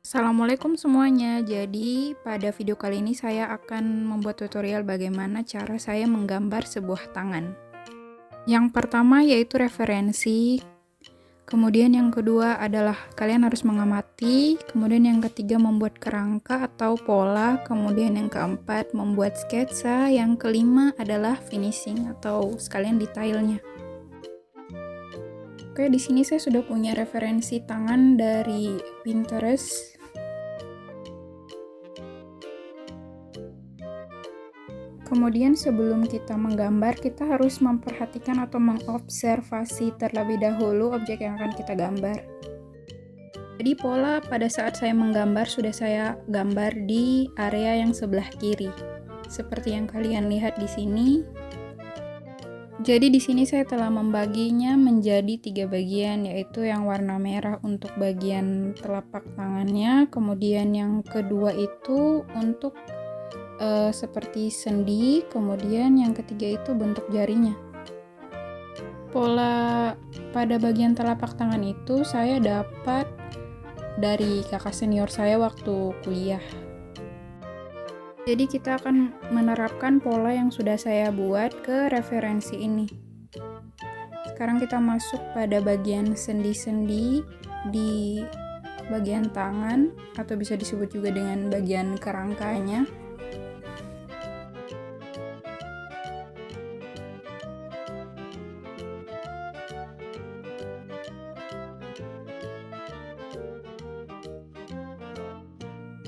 Assalamualaikum semuanya. Jadi, pada video kali ini saya akan membuat tutorial bagaimana cara saya menggambar sebuah tangan. Yang pertama yaitu referensi, kemudian yang kedua adalah kalian harus mengamati, kemudian yang ketiga membuat kerangka atau pola, kemudian yang keempat membuat sketsa, yang kelima adalah finishing atau sekalian detailnya. Oke, di sini saya sudah punya referensi tangan dari Pinterest. Kemudian sebelum kita menggambar, kita harus memperhatikan atau mengobservasi terlebih dahulu objek yang akan kita gambar. Jadi pola pada saat saya menggambar sudah saya gambar di area yang sebelah kiri. Seperti yang kalian lihat di sini. Jadi di sini saya telah membaginya menjadi 3 bagian, yaitu yang warna merah untuk bagian telapak tangannya, kemudian yang kedua itu untuk seperti sendi, kemudian yang ketiga itu bentuk jarinya. Pola pada bagian telapak tangan itu saya dapat dari kakak senior saya waktu kuliah. Jadi kita akan menerapkan pola yang sudah saya buat ke referensi ini. Sekarang kita masuk pada bagian sendi-sendi di bagian tangan, atau bisa disebut juga dengan bagian kerangkanya.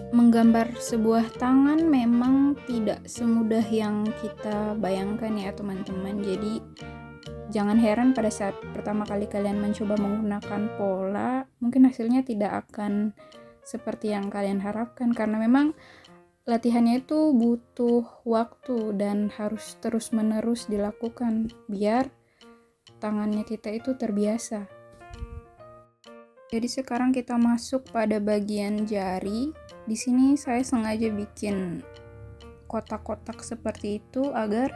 Menggambar sebuah tangan memang tidak semudah yang kita bayangkan ya teman-teman. Jadi jangan heran pada saat pertama kali kalian mencoba menggunakan pola, mungkin hasilnya tidak akan seperti yang kalian harapkan, karena memang latihannya itu butuh waktu dan harus terus-menerus dilakukan biar tangannya kita itu terbiasa. Jadi sekarang kita masuk pada bagian jari. Di sini saya sengaja bikin kotak-kotak seperti itu agar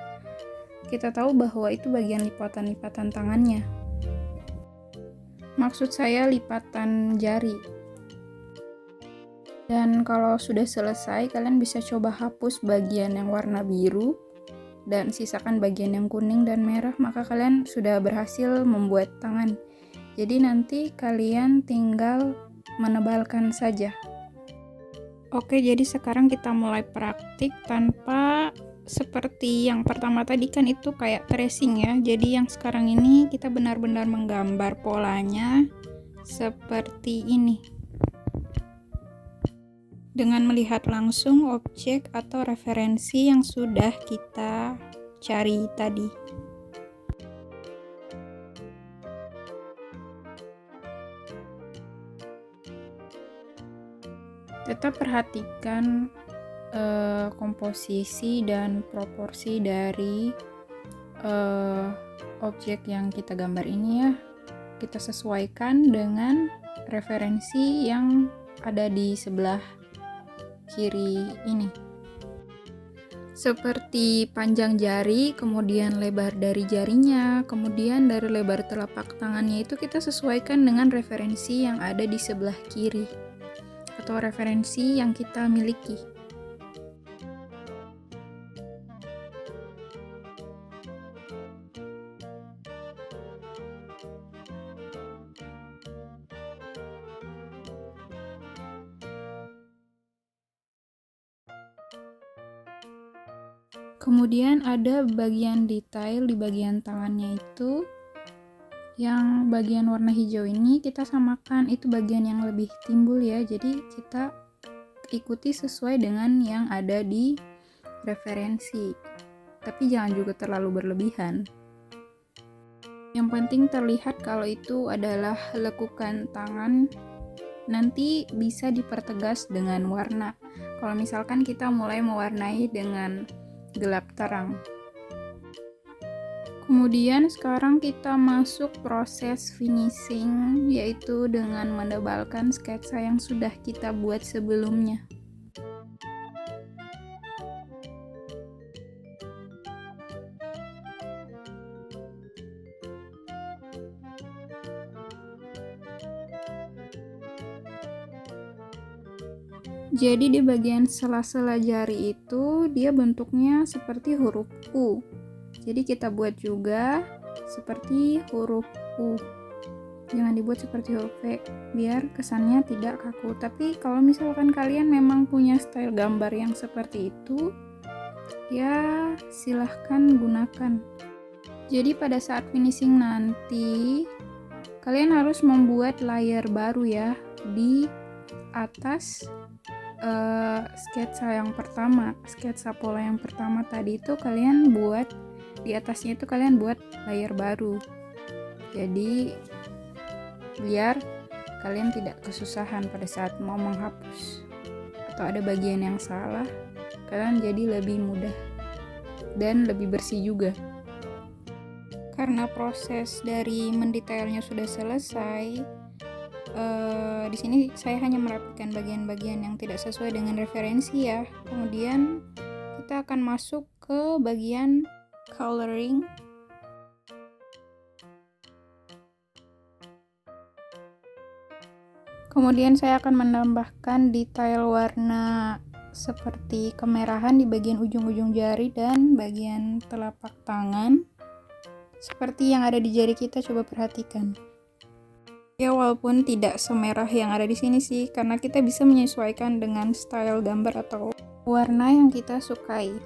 kita tahu bahwa itu bagian lipatan-lipatan tangannya. Maksud saya lipatan jari. Dan kalau sudah selesai, kalian bisa coba hapus bagian yang warna biru dan sisakan bagian yang kuning dan merah, maka kalian sudah berhasil membuat tangan. Jadi nanti kalian tinggal menebalkan saja. Oke, jadi sekarang kita mulai praktik tanpa seperti yang pertama tadi kan itu kayak tracing ya. Jadi yang sekarang ini kita benar-benar menggambar polanya seperti ini. Dengan melihat langsung objek atau referensi yang sudah kita cari tadi. Tetap perhatikan komposisi dan proporsi dari objek yang kita gambar ini ya. Kita sesuaikan dengan referensi yang ada di sebelah kiri ini. Seperti panjang jari, kemudian lebar dari jarinya, kemudian dari lebar telapak tangannya itu kita sesuaikan dengan referensi yang ada di sebelah kiri atau referensi yang kita miliki. Kemudian ada bagian detail di bagian tangannya itu. Yang bagian warna hijau ini kita samakan, itu bagian yang lebih timbul ya. Jadi kita ikuti sesuai dengan yang ada di referensi. Tapi jangan juga terlalu berlebihan. Yang penting terlihat kalau itu adalah lekukan tangan. Nanti bisa dipertegas dengan warna. Kalau misalkan kita mulai mewarnai dengan gelap terang. Kemudian sekarang kita masuk proses finishing, yaitu dengan menebalkan sketsa yang sudah kita buat sebelumnya. Jadi di bagian sela-sela jari itu dia bentuknya seperti huruf U. Jadi kita buat juga seperti huruf U. Jangan dibuat seperti huruf V, biar kesannya tidak kaku. Tapi kalau misalkan kalian memang punya style gambar yang seperti itu, ya silahkan gunakan. Jadi pada saat finishing nanti, kalian harus membuat layer baru ya di atas sketsa yang pertama, sketsa pola yang pertama tadi itu kalian buat di atasnya itu kalian buat layer baru. Jadi biar kalian tidak kesusahan pada saat mau menghapus atau ada bagian yang salah, kalian jadi lebih mudah dan lebih bersih juga. Karena proses dari mendetailnya sudah selesai, di sini saya hanya merapikan bagian-bagian yang tidak sesuai dengan referensi ya. Kemudian kita akan masuk ke bagian coloring. Kemudian saya akan menambahkan detail warna seperti kemerahan di bagian ujung-ujung jari dan bagian telapak tangan. Seperti yang ada di jari kita, coba perhatikan. Ya, walaupun tidak semerah yang ada di sini sih, karena kita bisa menyesuaikan dengan style gambar atau warna yang kita sukai.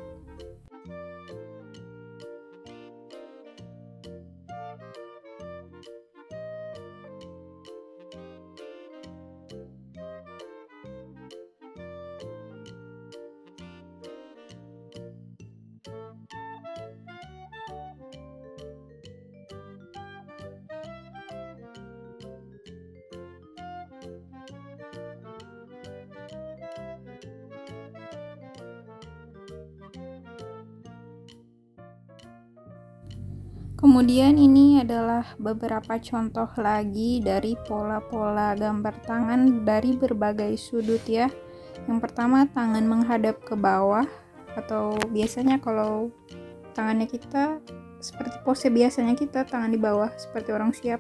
Kemudian ini adalah beberapa contoh lagi dari pola-pola gambar tangan dari berbagai sudut ya. Yang pertama, tangan menghadap ke bawah, atau biasanya kalau tangannya kita seperti pose biasanya kita tangan di bawah seperti orang siap.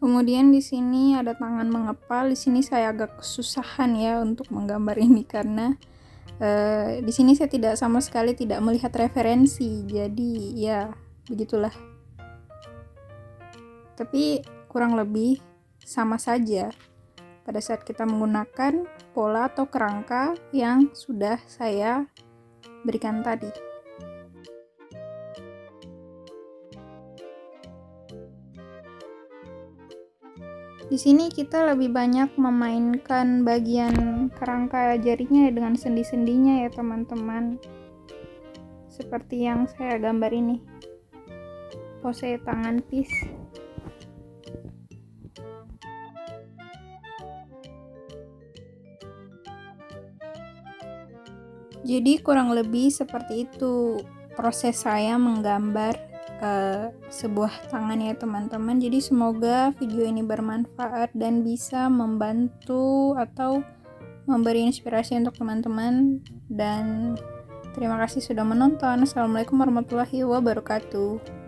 Kemudian di sini ada tangan mengepal. Di sini saya agak kesusahan ya untuk menggambar ini karena di sini saya sama sekali tidak melihat referensi. Jadi ya begitulah. Tapi kurang lebih sama saja pada saat kita menggunakan pola atau kerangka yang sudah saya berikan tadi. Di sini kita lebih banyak memainkan bagian kerangka jarinya dengan sendi-sendinya ya teman-teman. Seperti yang saya gambar ini. Pose tangan peace. Jadi kurang lebih seperti itu proses saya menggambar sebuah tangan ya teman-teman. Jadi semoga video ini bermanfaat dan bisa membantu atau memberi inspirasi untuk teman-teman, dan terima kasih sudah menonton. Assalamualaikum warahmatullahi wabarakatuh.